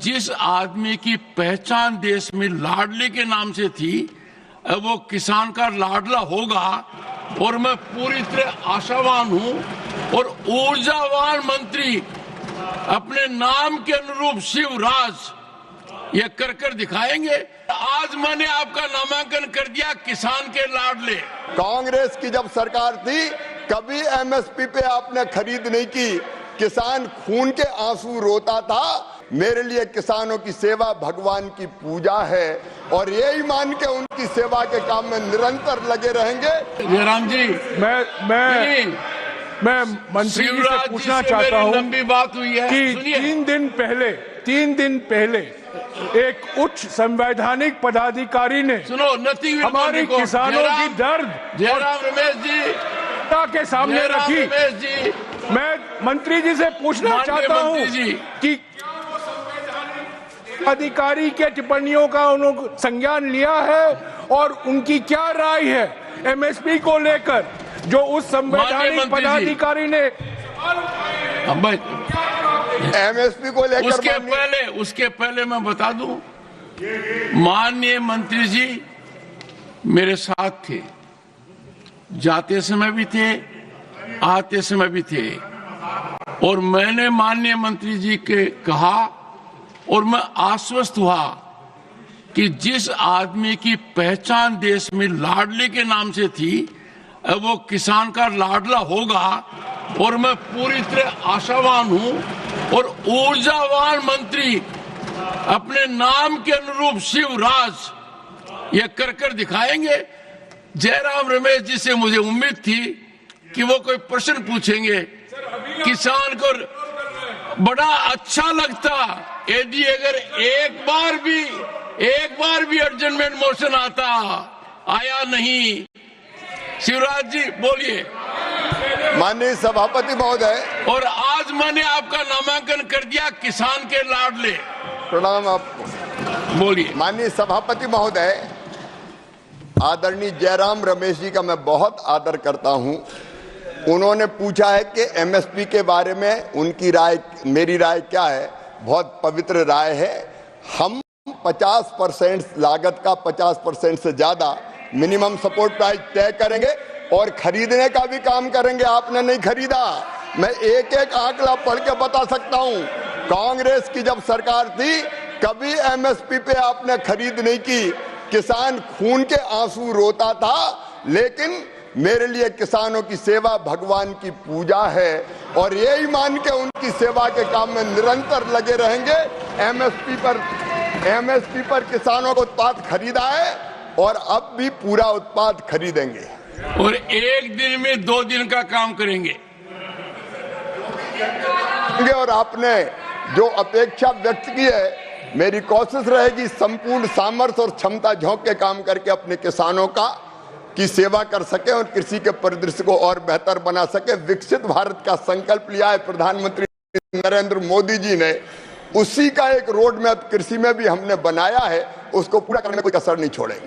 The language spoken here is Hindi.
जिस आदमी की पहचान देश में लाडले के नाम से थी, वो किसान का लाडला होगा और मैं पूरी तरह आशावान हूं और ऊर्जावान मंत्री अपने नाम के अनुरूप शिवराज ये कर दिखाएंगे। आज मैंने आपका नामांकन कर दिया किसान के लाडले। कांग्रेस की जब सरकार थी कभी एमएसपी पे आपने खरीद नहीं की, किसान खून के आंसू रोता था। मेरे लिए किसानों की सेवा भगवान की पूजा है और यही मान के उनकी सेवा के काम में निरंतर लगे रहेंगे। जयराम जी, मैं मंत्री जी से पूछना चाहता हूं, लंबी बात हुई है कि 3 दिन पहले एक उच्च संवैधानिक पदाधिकारी ने हमारे किसानों की दर्द जयराम रमेश जी के सामने रखी। मैं मंत्री जी से पूछना चाहता हूं कि अधिकारी के टिप्पणियों का उन्होंने संज्ञान लिया है और उनकी क्या राय है एमएसपी को लेकर, जो उस संवैधानिक पदाधिकारी ने एमएसपी को लेकर। उसके पहले मैं बता दूं, माननीय मंत्री जी मेरे साथ थे, जाते समय भी थे, आते समय भी थे, और मैंने माननीय मंत्री जी के कहा और मैं आश्वस्त हुआ कि जिस आदमी की पहचान देश में लाडले के नाम से थी, वो किसान का लाडला होगा और मैं पूरी तरह आशावान हूं और ऊर्जावान मंत्री अपने नाम के अनुरूप शिवराज ये कर दिखाएंगे। जयराम रमेश जी से मुझे उम्मीद थी कि वो कोई प्रश्न पूछेंगे, किसान को बड़ा अच्छा लगता यदि अगर एक बार भी एडजमेंट मोशन आता, आया नहीं। शिवराज जी बोलिए। माननीय सभापति महोदय, और आज मैंने आपका नामांकन कर दिया किसान के लाडले। प्रणाम आपको। बोलिए। माननीय सभापति महोदय, आदरणीय जयराम रमेश जी का मैं बहुत आदर करता हूं। उन्होंने पूछा है कि एमएसपी के बारे में उनकी राय, मेरी राय क्या है। बहुत पवित्र राय है। हम 50% लागत का 50% से ज्यादा मिनिमम सपोर्ट प्राइस तय करेंगे और खरीदने का भी काम करेंगे। आपने नहीं खरीदा, मैं एक एक आंकड़ा पढ़ के बता सकता हूं। कांग्रेस की जब सरकार थी कभी एमएसपी पे आपने खरीद नहीं की, किसान खून के आंसू रोता था। लेकिन मेरे लिए किसानों की सेवा भगवान की पूजा है और यही मान के उनकी सेवा के काम में निरंतर लगे रहेंगे। एमएसपी पर किसानों को उत्पाद खरीदा है और अब भी पूरा उत्पाद खरीदेंगे और एक दिन में 2 दिन का काम करेंगे। और आपने जो अपेक्षा व्यक्त की है, मेरी कोशिश रहेगी संपूर्ण सामर्थ्य और क्षमता झोंक के काम करके अपने किसानों की सेवा कर सके और कृषि के परिदृश्य को और बेहतर बना सके। विकसित भारत का संकल्प लिया है प्रधानमंत्री नरेंद्र मोदी जी ने, उसी का एक रोड मैप कृषि में भी हमने बनाया है, उसको पूरा करने में कोई कसर नहीं छोड़ेंगे।